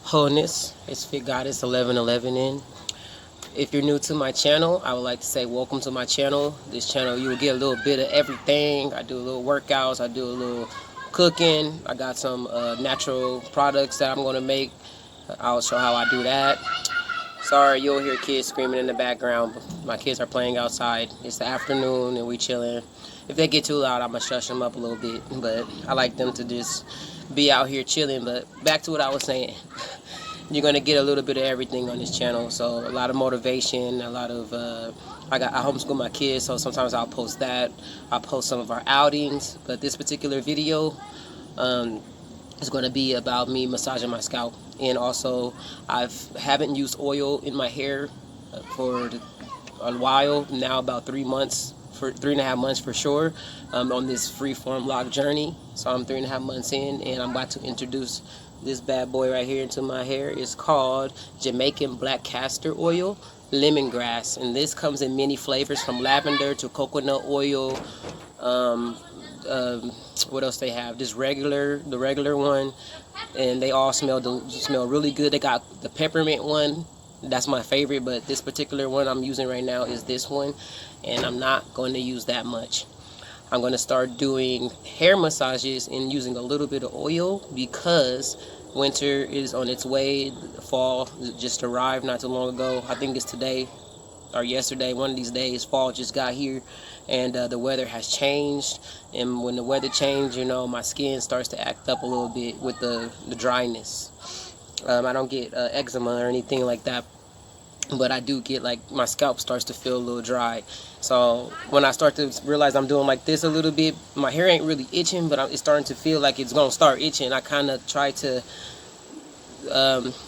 Wholeness. It's Fit Goddess 1111 in. If you're new to my channel, I would like to say welcome to my channel. This channel, you will get a little bit of everything. I do a little workouts, I do a little cooking. I got some natural products that I'm going to make. I'll show how I do that. Sorry, you'll hear kids screaming in the background. My kids are playing outside. It's the afternoon and we chilling. If they get too loud, I'm going to shush them up a little bit. But I like them to just be out here chilling. But back to what I was saying. You're going to get a little bit of everything on this channel. So a lot of motivation, a lot of... I homeschool my kids, so sometimes I'll post that. I'll post some of our outings. But this particular video... is going to be about me massaging my scalp, and also I haven't used oil in my hair for a while now, about 3 months, for 3.5 months for sure, on this freeform lock journey. So I'm 3.5 months in, and I'm about to introduce this bad boy right here into my hair. It's called Jamaican Black Castor Oil Lemongrass, and this comes in many flavors from lavender to coconut oil. What else they have? The regular one, and they all smell really good. They got the peppermint one, that's my favorite, but this particular one I'm using right now is this one, and I'm not going to use that much. I'm going to start doing hair massages and using a little bit of oil because winter is on its way. Fall just arrived not too long ago. I think it's today or yesterday, one of these days. Fall just got here, and the weather has changed, and when the weather changes, you know, my skin starts to act up a little bit with the dryness. I don't get eczema or anything like that, but I do get, like, my scalp starts to feel a little dry. So when I start to realize I'm doing like this a little bit, my hair ain't really itching, but it's starting to feel like it's gonna start itching. I kind of try to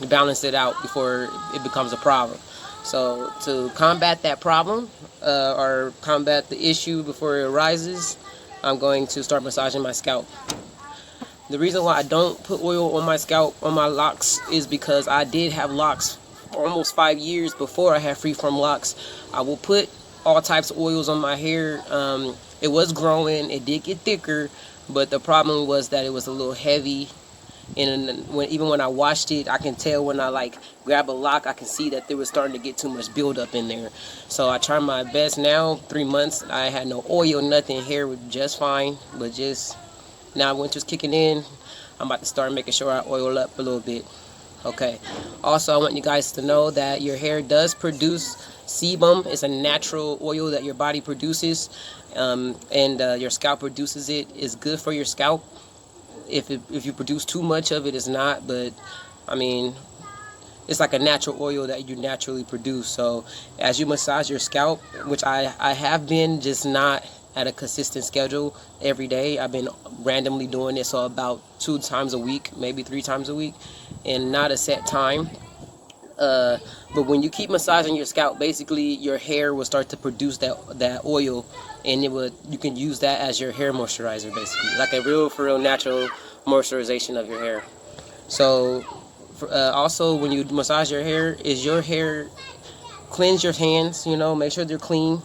balance it out before it becomes a problem. So to combat that problem, or combat the issue before it arises, I'm going to start massaging my scalp. The reason why I don't put oil on my scalp, on my locks, is because I did have locks for almost 5 years before I had freeform locks. I will put all types of oils on my hair. It was growing, it did get thicker, but the problem was that it was a little heavy. And even when I washed it, I can tell when I like grab a lock, I can see that there was starting to get too much buildup in there. So I try my best now. 3 months, I had no oil, nothing. Hair was just fine, but just now winter's kicking in. I'm about to start making sure I oil up a little bit. Okay. Also, I want you guys to know that your hair does produce sebum. It's a natural oil that your body produces, and your scalp produces it. It's good for your scalp. If you produce too much of it, it's not, but I mean, it's like a natural oil that you naturally produce. So as you massage your scalp, which I have been, just not at a consistent schedule every day. I've been randomly doing it, so about 2 times a week, maybe 3 times a week, and not a set time. But when you keep massaging your scalp, basically your hair will start to produce that oil, and you can use that as your hair moisturizer, basically, like a for real natural moisturization of your hair. So also when you massage your hair, cleanse your hands, you know, make sure they're clean.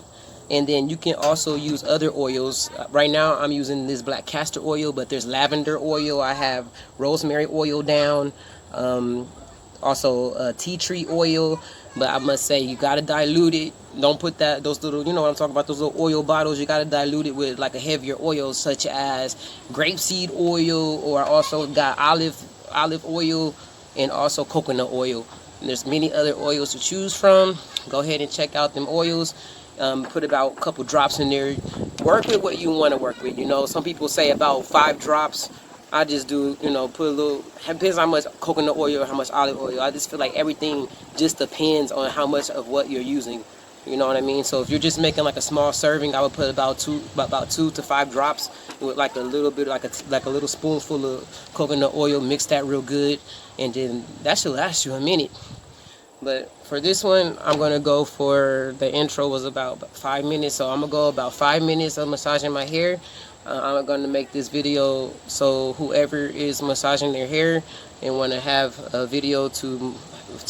And then you can also use other oils. Right now I'm using this black castor oil, but there's lavender oil. I have rosemary oil down. Also tea tree oil, but I must say you gotta dilute it. Don't put those little, you know what I'm talking about, those little oil bottles. You gotta dilute it with like a heavier oil, such as grapeseed oil, or also got olive oil, and also coconut oil. And there's many other oils to choose from. Go ahead and check out them oils. Put about a couple drops in there. Work with what you want to work with. You know, some people say about 5 drops. I just do, you know, put a little, depends how much coconut oil or how much olive oil. I just feel like everything just depends on how much of what you're using. You know what I mean? So if you're just making like a small serving, I would put about 2 to 5 drops with like a little bit, like a little spoonful of coconut oil. Mix that real good, and then that should last you a minute. But for this one, I'm going to go for, the intro was about 5 minutes, so I'm going to go about 5 minutes of massaging my hair. I'm going to make this video so whoever is massaging their hair and want to have a video to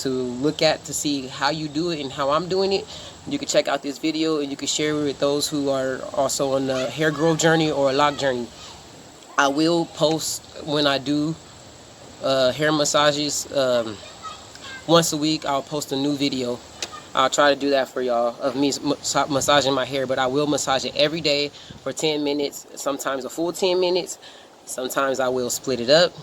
look at to see how you do it and how I'm doing it, you can check out this video and you can share it with those who are also on the hair growth journey or a lock journey. I will post when I do hair massages. Once a week, I'll post a new video. I'll try to do that for y'all of me massaging my hair, but I will massage it every day for 10 minutes, sometimes a full 10 minutes. Sometimes I will split it up,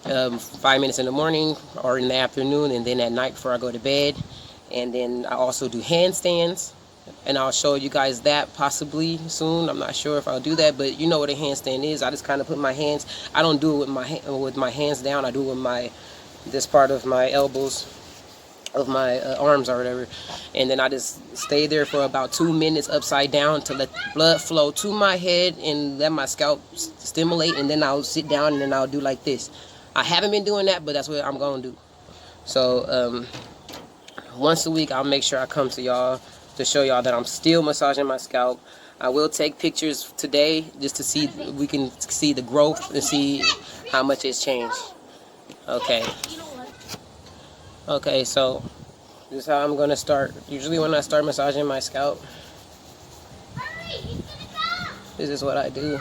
5 minutes in the morning or in the afternoon, and then at night before I go to bed. And then I also do handstands, and I'll show you guys that possibly soon. I'm not sure if I'll do that, but you know what a handstand is. I just kind of put my hands, I don't do it with my hands down. I do it with this part of my elbows, of my arms or whatever, and then I just stay there for about 2 minutes upside down to let the blood flow to my head and let my scalp stimulate, and then I'll sit down and then I'll do like this. I haven't been doing that, but that's what I'm gonna do. So once a week I'll make sure I come to y'all to show y'all that I'm still massaging my scalp. I will take pictures today just to see, we can see the growth and see how much it's changed. Okay, so this is how I'm gonna start. Usually when I start massaging my scalp, this is what I do.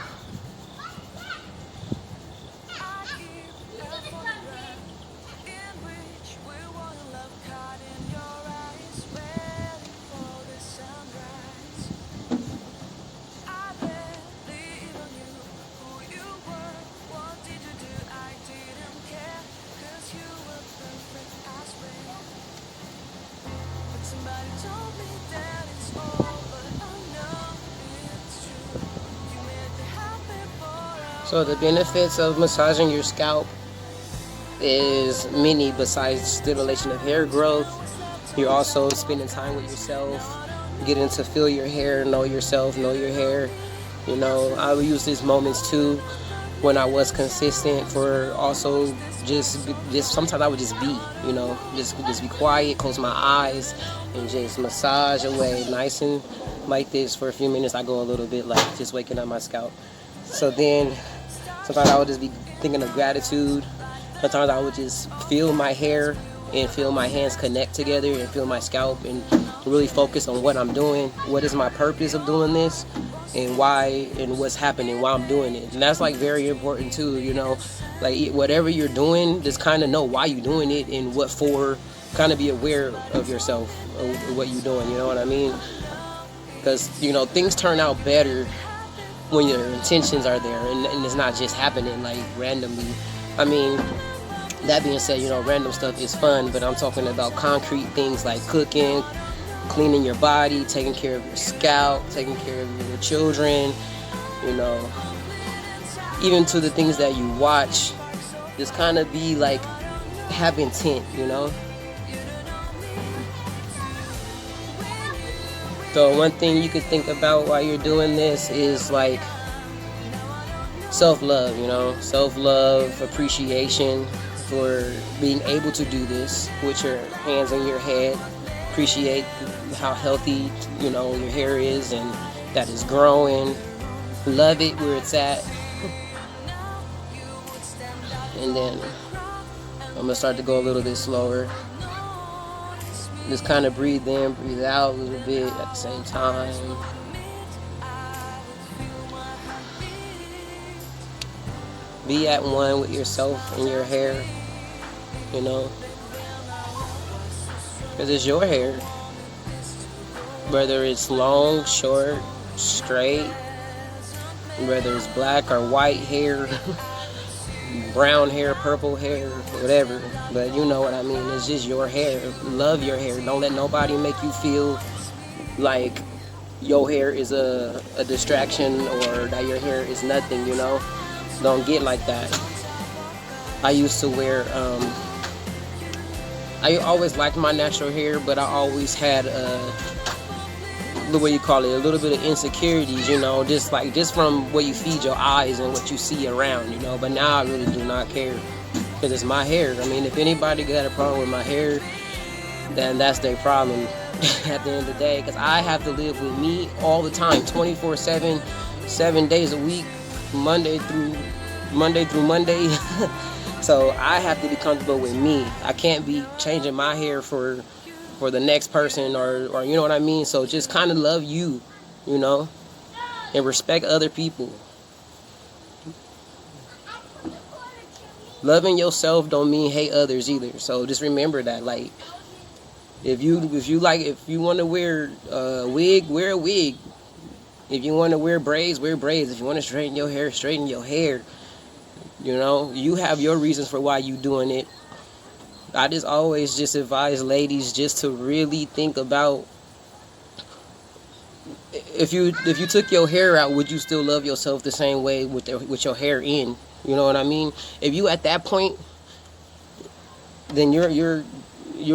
So the benefits of massaging your scalp is many besides stimulation of hair growth. You're also spending time with yourself, getting to feel your hair, know yourself, know your hair. You know, I would use these moments too when I was consistent for also just sometimes I would just be, you know, just be quiet, close my eyes, and just massage away nice and like this for a few minutes. I go a little bit like just waking up my scalp. So then sometimes I would just be thinking of gratitude. Sometimes I would just feel my hair and feel my hands connect together and feel my scalp and really focus on what I'm doing. What is my purpose of doing this, and why, and what's happening while I'm doing it. And that's like very important too, you know, like whatever you're doing, just kind of know why you're doing it and what for. Kind of be aware of yourself, of what you're doing, you know what I mean? Because, you know, things turn out better when your intentions are there and it's not just happening like randomly. I mean, that being said, you know, random stuff is fun, but I'm talking about concrete things like cooking, cleaning your body, taking care of your scalp, taking care of your children, you know, even to the things that you watch. Just kind of be like, have intent, you know. So one thing you could think about while you're doing this is like self-love, you know, self-love, appreciation for being able to do this with your hands on your head. Appreciate how healthy, you know, your hair is and that it's growing. Love it where it's at. And then I'm gonna start to go a little bit slower. Just kind of breathe in, breathe out a little bit at the same time. Be at one with yourself and your hair, you know, because it's your hair. Whether it's long, short, straight, whether it's black or white hair, brown hair, purple hair, whatever, but you know what I mean. It's just your hair. Love your hair. Don't let nobody make you feel like your hair is a distraction or that your hair is nothing, you know. Don't get like that. I used to wear I always liked my natural hair, but I always had the way you call it, a little bit of insecurities, you know, just from what you feed your eyes and what you see around, you know. But now I really do not care because it's my hair. I mean, if anybody got a problem with my hair, then that's their problem at the end of the day, because I have to live with me all the time, 24/7, 7 days a week, Monday through Monday. So I have to be comfortable with me. I can't be changing my hair for the next person or you know what I mean. So just kind of love you, you know, and respect other people. loving yourself don't mean hate others either. So just remember that. Like, if you want to wear a wig, wear a wig. If you want to wear braids, wear braids. If you want to straighten your hair, straighten your hair. You know, you have your reasons for why you doing it. I just always just advise ladies just to really think about, if you took your hair out, would you still love yourself the same way with your hair in? You know what I mean? If you at that point, then you're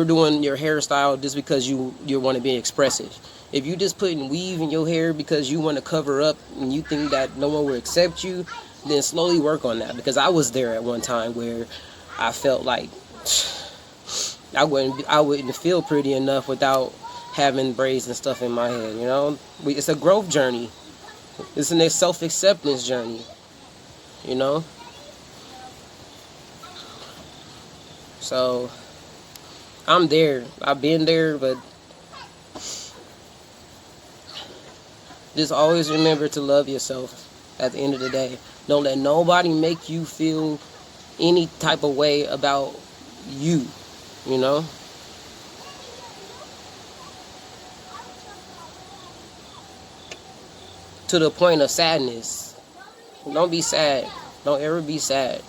doing your hairstyle just because you want to be expressive. If you just putting weave in your hair because you want to cover up and you think that no one will accept you, then slowly work on that. Because I was there at one time where I felt like I wouldn't feel pretty enough without having braids and stuff in my head. You know, it's a growth journey. It's a self-acceptance journey. You know. So I'm there. I've been there, but just always remember to love yourself at the end of the day. Don't let nobody make you feel any type of way about you, you know? To the point of sadness. Don't be sad. Don't ever be sad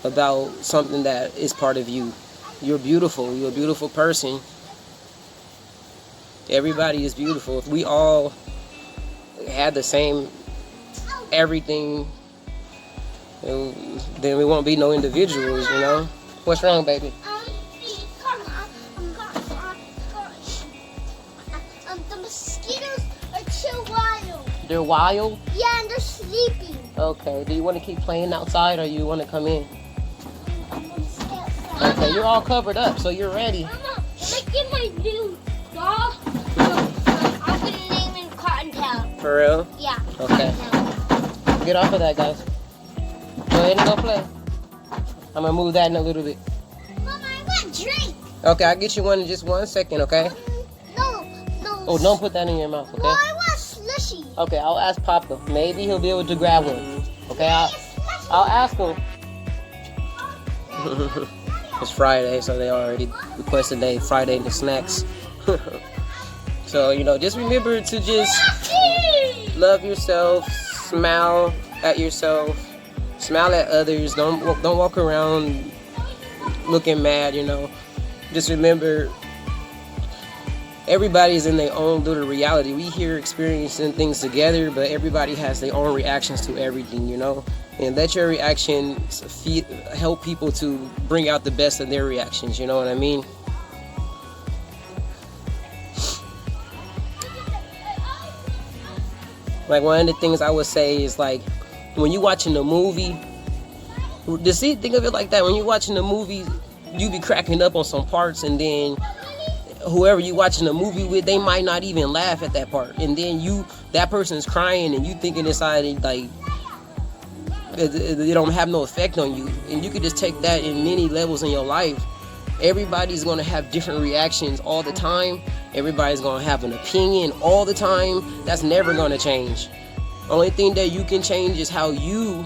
about something that is part of you. You're beautiful. You're a beautiful person. Everybody is beautiful. If we all had the same everything, then we won't be no individuals, you know? What's wrong, baby? The mosquitoes are too wild. They're wild? Yeah, and they're sleeping. Okay. Do you want to keep playing outside or you want to come in? I'm gonna stay outside. Okay, you're all covered up, so you're ready. Mama, look at my new dog. I'm gonna name him Cottontail. For real? Yeah. Okay. Cottontail. Get off of that, guys. Go ahead and go play. I'm gonna move that in a little bit. Mama, I want a drink. Okay, I'll get you one in just 1 second, okay? No. Oh, don't put that in your mouth, okay? No, I want slushy. Okay, I'll ask Papa. Maybe he'll be able to grab one. Okay, I'll ask him. It's Friday, so they already requested a Friday the snacks. So, you know, just remember to just love yourself, smile at yourself, smile at others. Don't walk around looking mad, you know. Just remember, everybody's in their own little reality. We here experiencing things together, but everybody has their own reactions to everything, you know. And let your reactions help people to bring out the best of their reactions, you know what I mean? Like, one of the things I would say is, like, when you watching a movie, think of it like that. When you're watching a movie, you be cracking up on some parts, and then whoever you watching a movie with, they might not even laugh at that part. And then that person's crying, and you thinking inside, like, it don't have no effect on you. And you could just take that in many levels in your life. Everybody's going to have different reactions all the time. Everybody's going to have an opinion all the time. That's never going to change. Only thing that you can change is how you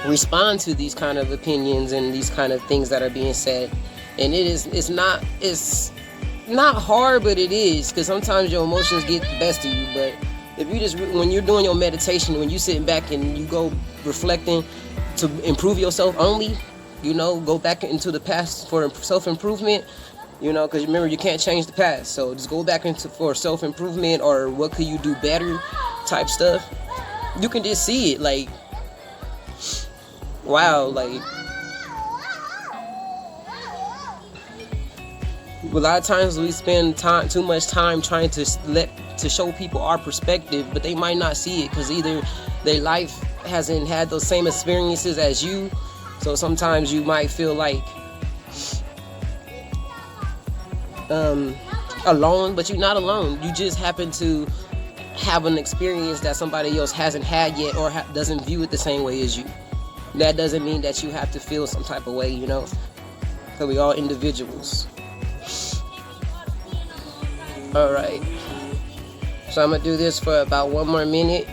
respond to these kind of opinions and these kind of things that are being said. And it's not hard, but it is, because sometimes your emotions get the best of you. But if you just, when you're doing your meditation, when you sitting back and you go reflecting to improve yourself only, you know, go back into the past for self-improvement, you know, because remember, you can't change the past. So just go back for self-improvement, or what could you do better type stuff. You can just see it, like, wow, like, a lot of times we spend too much time trying to show people our perspective, but they might not see it because either their life hasn't had those same experiences as you. So sometimes you might feel like alone, but you're not alone. You just happen to have an experience that somebody else hasn't had yet, or doesn't view it the same way as you. That doesn't mean that you have to feel some type of way, you know, because we all individuals. Alright, so I'm going to do this for about 1 more minute.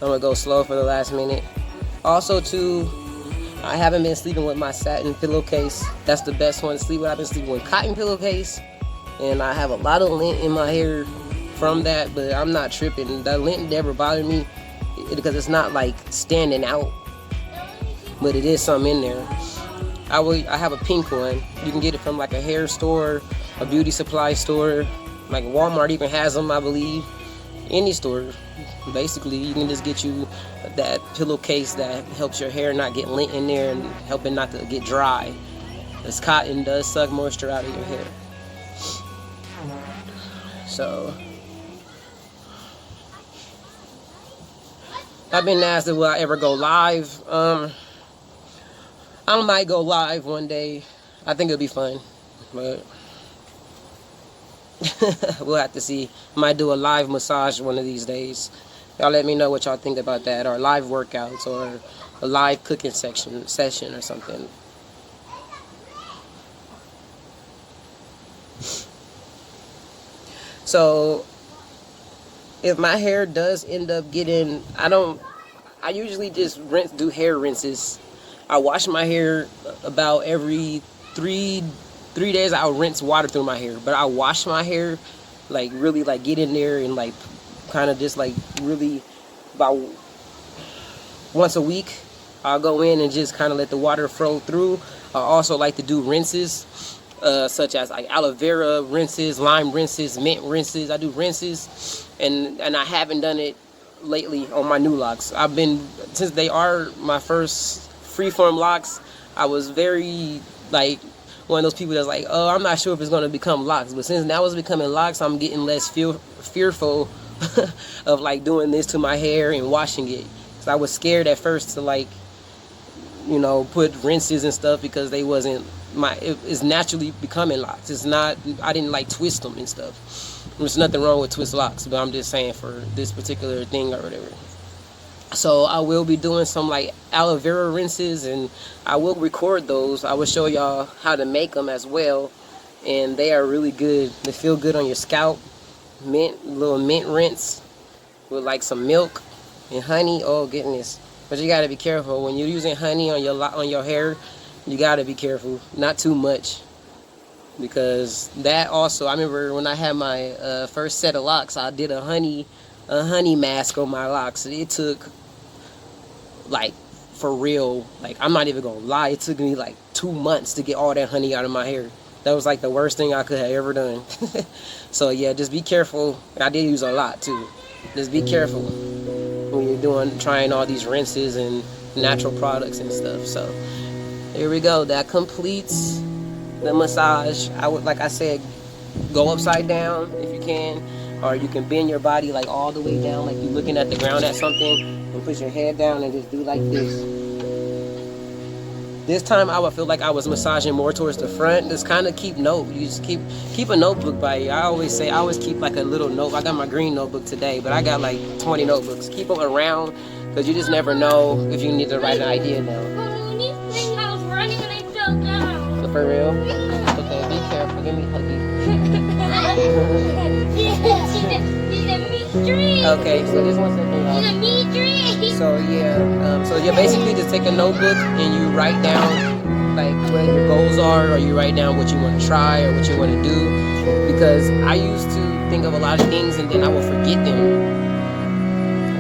I'm going to go slow for the last minute. Also, too, I haven't been sleeping with my satin pillowcase. That's the best one to sleep with. I've been sleeping with cotton pillowcase, and I have a lot of lint in my hair from that, but I'm not tripping. The lint never bothered me because it's not like standing out, but it is something in there. I have a pink one. You can get it from like a hair store, a beauty supply store, like Walmart even has them, I believe. Any store, basically, you can just get you that pillowcase that helps your hair not get lint in there and help it not to get dry. This cotton does suck moisture out of your hair. So I've been asked will I ever go live. I might go live one day. I think it'll be fun, but we'll have to see. Might do a live massage one of these days. Y'all let me know what y'all think about that, or live workouts, or a live cooking session or something. So if my hair does end up getting, I usually just do hair rinses. I wash my hair about every three days. I'll rinse water through my hair, but I wash my hair, like really like get in there and like kind of just like really about once a week. I'll go in and just kind of let the water flow through. I also like to do rinses, such as like aloe vera rinses, lime rinses, mint rinses. I do rinses, and I haven't done it lately on my new locks. Since they are my first freeform locks, I was very like one of those people that's like, oh, I'm not sure if it's going to become locks. But since now it's becoming locks, I'm getting less fearful of like doing this to my hair and washing it. So I was scared at first to like, put rinses and stuff because they wasn't it's naturally becoming locks. It's not, I didn't like twist them and stuff. There's nothing wrong with twist locks, but I'm just saying for this particular thing or whatever. So I will be doing some like aloe vera rinses, and I will record those. I will show y'all how to make them as well, and they are really good. They feel good on your scalp. Little mint rinse with like some milk and honey. Oh goodness! But you gotta be careful when you're using honey on your hair. You gotta be careful, not too much, because that also. I remember when I had my first set of locks, I did a honey mask on my locks. It took, like, for real, like, I'm not even gonna lie, it took me like 2 months to get all that honey out of my hair. That was like the worst thing I could have ever done. So yeah, just be careful. I did use a lot too. Just be careful when you're trying all these rinses and natural products and stuff. So here we go. That completes the massage. I would, like I said, go upside down if you can, or you can bend your body like all the way down, like you're looking at the ground at something, and put your head down and just do like this. This time I would feel like I was massaging more towards the front. Just kind of keep note. You just keep a notebook by you. I always keep like a little note. I got my green notebook today, but I got like 20 notebooks. Keep them around, because you just never know if you need to write an idea down. I was running and I fell down. So for real? Okay, be careful. Give me a huggy. She's a meat tree. Okay, so this one's She's a meat tree. So yeah, so you basically just take a notebook and you write down like what your goals are, or you write down what you want to try or what you want to do. Because I used to think of a lot of things and then I will forget them.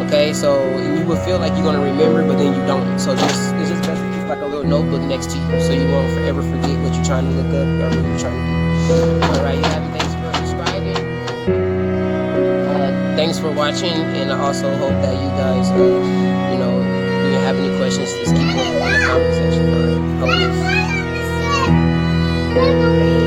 Okay, so you will feel like you're gonna remember, but then you don't. So it's just best to keep like a little notebook next to you, so you won't forever forget what you're trying to look up or what you're trying to do. All right, you have it. Thanks for subscribing. Thanks for watching, and I also hope that you guys, if you have any questions, just keep them in the comment section. All right,